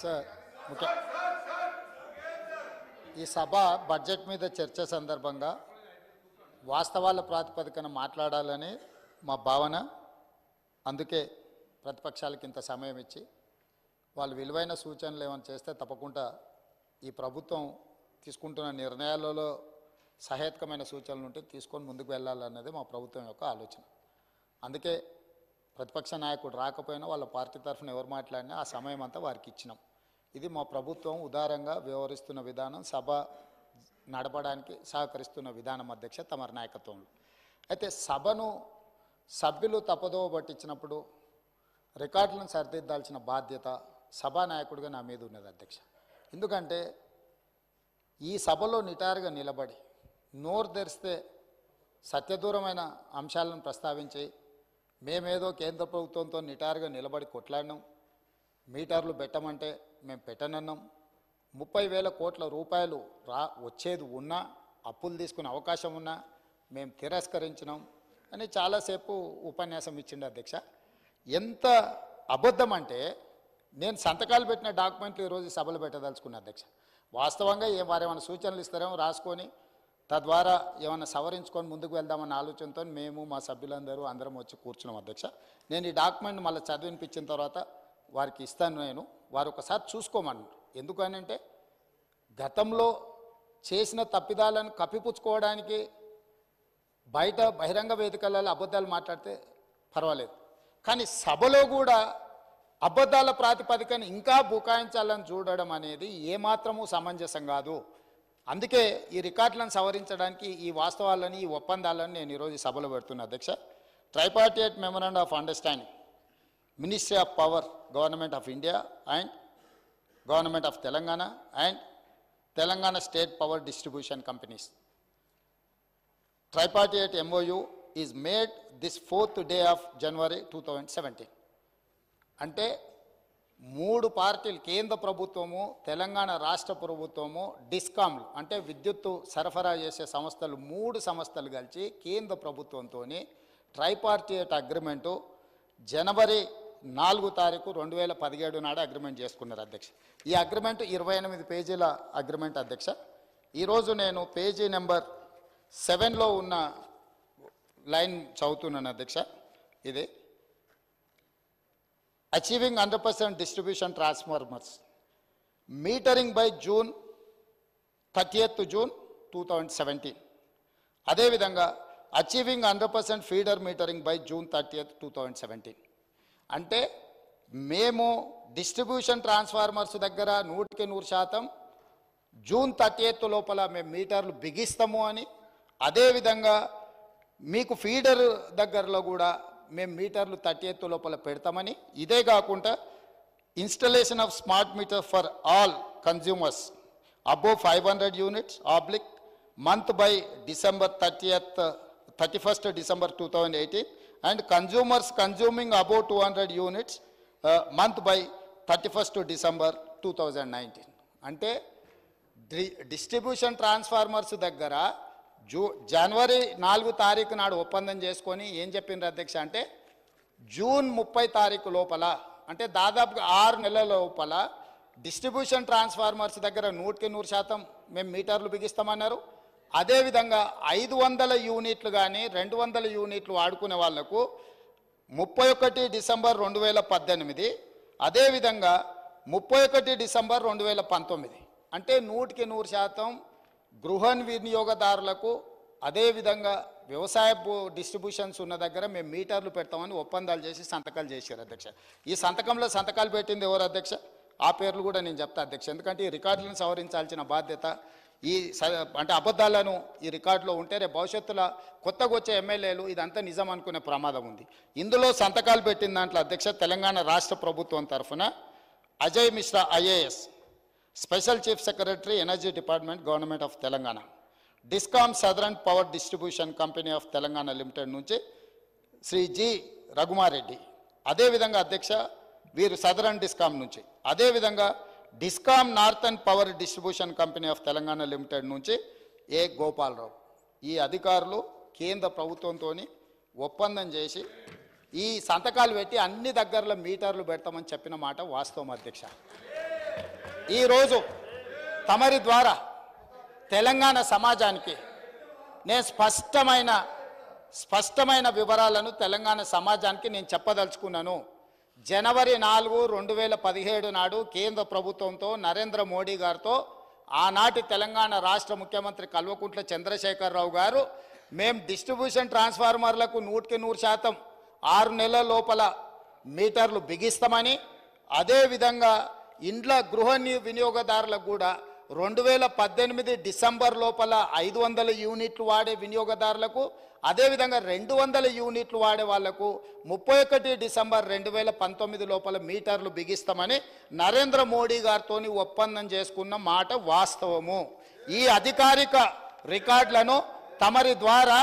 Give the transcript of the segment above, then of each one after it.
Sir ముఖ్య ఈ సభ budget మీద చర్చ సందర్భంగా వాస్తవాల ప్రాతిపదికన మాట్లాడాలని మా భావన. అందుకే ప్రతిపక్షాలకు ఇంత సమయం ఇచ్చి వాళ్ళు విలువైన సూచనలు ఏమైనా చేస్తే తప్పకుండా ఈ ప్రభుత్వం తీసుకుంటున్న నిర్ణయాలలో సహేతుకమైన సూచనలు ఉంటే తీసుకొని ముందుకు వెళ్ళాలన్నది మా ప్రభుత్వం యొక్క ఆలోచన. అందుకే ప్రతిపక్ష నాయకుడు రాకపోయినా వాళ్ళ పార్టీ తరఫున ఎవరు మాట్లాడినా ఆ సమయం అంతా వారికి ఇచ్చినాం. ఇది మా ప్రభుత్వం ఉదారంగా వ్యవహరిస్తున్న విధానం, సభ నడపడానికి సహకరిస్తున్న విధానం అధ్యక్ష తమరి నాయకత్వంలో. అయితే సభను సభ్యులు తప్పదోవ పట్టించినప్పుడు రికార్డులను సరిదిద్దాల్సిన బాధ్యత సభానాయకుడిగా నా మీద ఉన్నది అధ్యక్ష. ఎందుకంటే ఈ సభలో నిటారుగా నిలబడి నోరు తెరిస్తే సత్యదూరమైన అంశాలను ప్రస్తావించి మేమేదో కేంద్ర ప్రభుత్వంతో నిటారుగా నిలబడి కొట్లాడినాం, మీటర్లు పెట్టమంటే మేము పెట్టనన్నాం, 30,000 కోట్ల రూపాయలు వచ్చేది ఉన్నా అప్పులు తీసుకునే అవకాశం ఉన్నా మేము తిరస్కరించినాం అని చాలాసేపు ఉపన్యాసం ఇచ్చిండు అధ్యక్ష. ఎంత అబద్ధం అంటే నేను సంతకాలు పెట్టిన డాక్యుమెంట్లు ఈరోజు సభలు పెట్టదలుచుకున్నా అధ్యక్ష. వాస్తవంగా వారు ఏమైనా సూచనలు ఇస్తారేమో రాసుకొని తద్వారా ఏమైనా సవరించుకొని ముందుకు వెళ్దామన్న ఆలోచనతో మేము మా సభ్యులందరూ అందరం వచ్చి కూర్చున్నాం అధ్యక్ష. నేను ఈ డాక్యుమెంట్ మళ్ళీ చదివినిపించిన తర్వాత వారికి ఇస్తాను, నేను వారు ఒకసారి చూసుకోమన్నారు. ఎందుకనంటే గతంలో చేసిన తప్పిదాలను కప్పిపుచ్చుకోవడానికి బయట బహిరంగ వేదికలలో అబద్ధాలు మాట్లాడితే పర్వాలేదు, కానీ సభలో కూడా అబద్ధాల ప్రాతిపదికన ఇంకా బుకాయించాలని చూడడం అనేది ఏమాత్రము సమంజసం కాదు. అందుకే ఈ రికార్డులను సవరించడానికి ఈ వాస్తవాలని ఈ ఒప్పందాలను నేను ఈరోజు సభలో పెడుతున్నా అధ్యక్ష. Tripartite memorandum of understanding ministry of power government of India and government of Telangana and Telangana state power distribution companies. Tripartite MOU is made this 4th day of January 2017. అంటే 3 పార్టీలు, కేంద్ర ప్రభుత్వము, తెలంగాణ రాష్ట్ర ప్రభుత్వము, డిస్కామ్లు అంటే విద్యుత్తు సరఫరా చేసే సంస్థలు, 3 సంస్థలు కలిసి కేంద్ర ప్రభుత్వంతో ట్రైపార్టియేట్ అగ్రిమెంటు జనవరి 4 తారీఖు 2017 నాడు అగ్రిమెంట్ చేసుకున్నారు అధ్యక్ష. ఈ అగ్రిమెంట్ 28 పేజీల అగ్రిమెంట్ అధ్యక్ష. ఈరోజు నేను పేజీ నెంబర్ 7లో ఉన్న లైన్ చదువుతున్నాను అధ్యక్ష. ఇది achieving 100% distribution transformers metering by June 30th, 2017. అదేవిధంగా achieving 100% feeder metering by June 30th, 2017. అంటే మేము డిస్ట్రిబ్యూషన్ ట్రాన్స్ఫార్మర్స్ దగ్గర 100% June 30th లోపల మేము మీటర్లు బిగిస్తాము అని, అదేవిధంగా మీకు ఫీడర్ దగ్గరలో కూడా మేము మీటర్లు 30th లోపల పెడతామని, ఇదే కాకుండా installation of smart meter for all consumers above 500 units oblique month by December 31st, December 2018 and consumers consuming above 200 units month by 31st December 2019. అంటే డిస్ట్రిబ్యూషన్ ట్రాన్స్ఫార్మర్స్ దగ్గర జనవరి 4 తారీఖు నాడు ఒప్పందం చేసుకొని ఏం చెప్పిండ్రు అధ్యక్ష అంటే June 30 తారీఖు లోపల, అంటే దాదాపుగా 6 నెలల లోపల డిస్ట్రిబ్యూషన్ ట్రాన్స్ఫార్మర్స్ దగ్గర 100% మేము మీటర్లు బిగిస్తామన్నారు. అదేవిధంగా 500 యూనిట్లు కానీ 200 యూనిట్లు వాడుకునే వాళ్లకు 31 డిసెంబర్ 2018, అదేవిధంగా 31 డిసెంబర్ 2019, అంటే 100% గృహ వినియోగదారులకు, అదేవిధంగా వ్యవసాయ డిస్ట్రిబ్యూషన్స్ ఉన్న దగ్గర మేము మీటర్లు పెడతామని ఒప్పందాలు చేసి సంతకాలు చేశారు అధ్యక్ష. ఈ సంతకంలో సంతకాలు పెట్టింది ఎవరు అధ్యక్ష? ఆ పేర్లు కూడా నేను చెప్తా అధ్యక్ష. ఎందుకంటే ఈ రికార్డులను సవరించాల్సిన బాధ్యత అంటే అబద్ధాలను ఈ రికార్డులో ఉంటే రేపు భవిష్యత్తులో కొత్తగా వచ్చే ఎమ్మెల్యేలు ఇదంతా నిజం అనుకునే ప్రమాదం ఉంది. ఇందులో సంతకాలు పెట్టిన దాంట్లో అధ్యక్ష తెలంగాణ రాష్ట్ర ప్రభుత్వం తరఫున Ajay Mishra IAS, special chief secretary energy department government of Telangana, discom southern power distribution company of Telangana limited నుంచి శ్రీ G. రఘుమారెడ్డి, అదేవిధంగా అధ్యక్ష వీరు సదరన్ డిస్కామ్ నుంచి, అదేవిధంగా discom northern power distribution company of Telangana limited నుంచి A. గోపాలరావు. ఈ అధికారులు కేంద్ర ప్రభుత్వంతో ఒప్పందం చేసి ఈ సంతకాలు పెట్టి అన్ని దగ్గరలో మీటర్లు పెడతామని చెప్పిన మాట వాస్తవం అధ్యక్ష. ఈరోజు తమరి ద్వారా తెలంగాణ సమాజానికి నేను స్పష్టమైన వివరాలను తెలంగాణ సమాజానికి నేను చెప్పదలుచుకున్నాను. జనవరి 4, 2017 నాడు కేంద్ర ప్రభుత్వంతో నరేంద్ర మోడీ గారితో ఆనాటి తెలంగాణ రాష్ట్ర ముఖ్యమంత్రి కల్వకుంట్ల చంద్రశేఖరరావు గారు మేము డిస్ట్రిబ్యూషన్ ట్రాన్స్ఫార్మర్లకు 100% 6 నెలల లోపల మీటర్లు బిగిస్తామని, అదేవిధంగా ఇండ్ల గృహ వినియోగదారులకు కూడా 2018 డిసెంబర్ లోపల 500 యూనిట్లు వాడే వినియోగదారులకు, అదేవిధంగా 200 యూనిట్లు వాడే వాళ్లకు 31 డిసెంబర్ 2019 లోపల మీటర్లు బిగిస్తామని నరేంద్ర మోడీ గారితో ఒప్పందం చేసుకున్న మాట వాస్తవము. ఈ అధికారిక రికార్డులను తమరి ద్వారా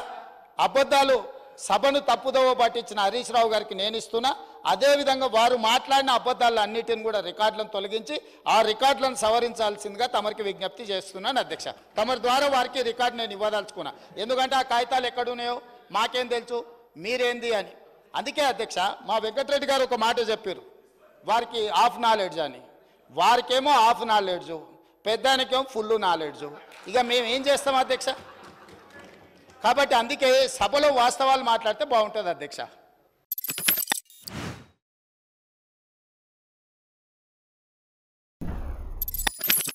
అబద్ధాలు సభను తప్పుదోవ పట్టించిన హరీష్ రావు గారికి నేను ఇస్తున్నా. అదేవిధంగా వారు మాట్లాడిన అబద్ధాలు అన్నిటిని కూడా రికార్డులను తొలగించి ఆ రికార్డులను సవరించాల్సిందిగా తమరికి విజ్ఞప్తి చేస్తున్నాను అధ్యక్ష. తమరి ద్వారా వారికి రికార్డు నేను ఇవ్వదలుచుకున్నా. ఎందుకంటే ఆ కాగితాలు ఎక్కడున్నాయో మాకేం తెలుసు, మీరేంది అని. అందుకే అధ్యక్ష మా వెంకటరెడ్డి గారు ఒక మాట చెప్పారు, వారికి హాఫ్ నాలెడ్జ్ అని. వారికేమో హాఫ్ నాలెడ్జు, పెద్దానికేమో ఫుల్ నాలెడ్జు. ఇక మేము ఏం చేస్తాం అధ్యక్ష? కాబట్టి అందుకే సభలో వాస్తవాలు మాట్లాడితే బాగుంటుంది అధ్యక్ష.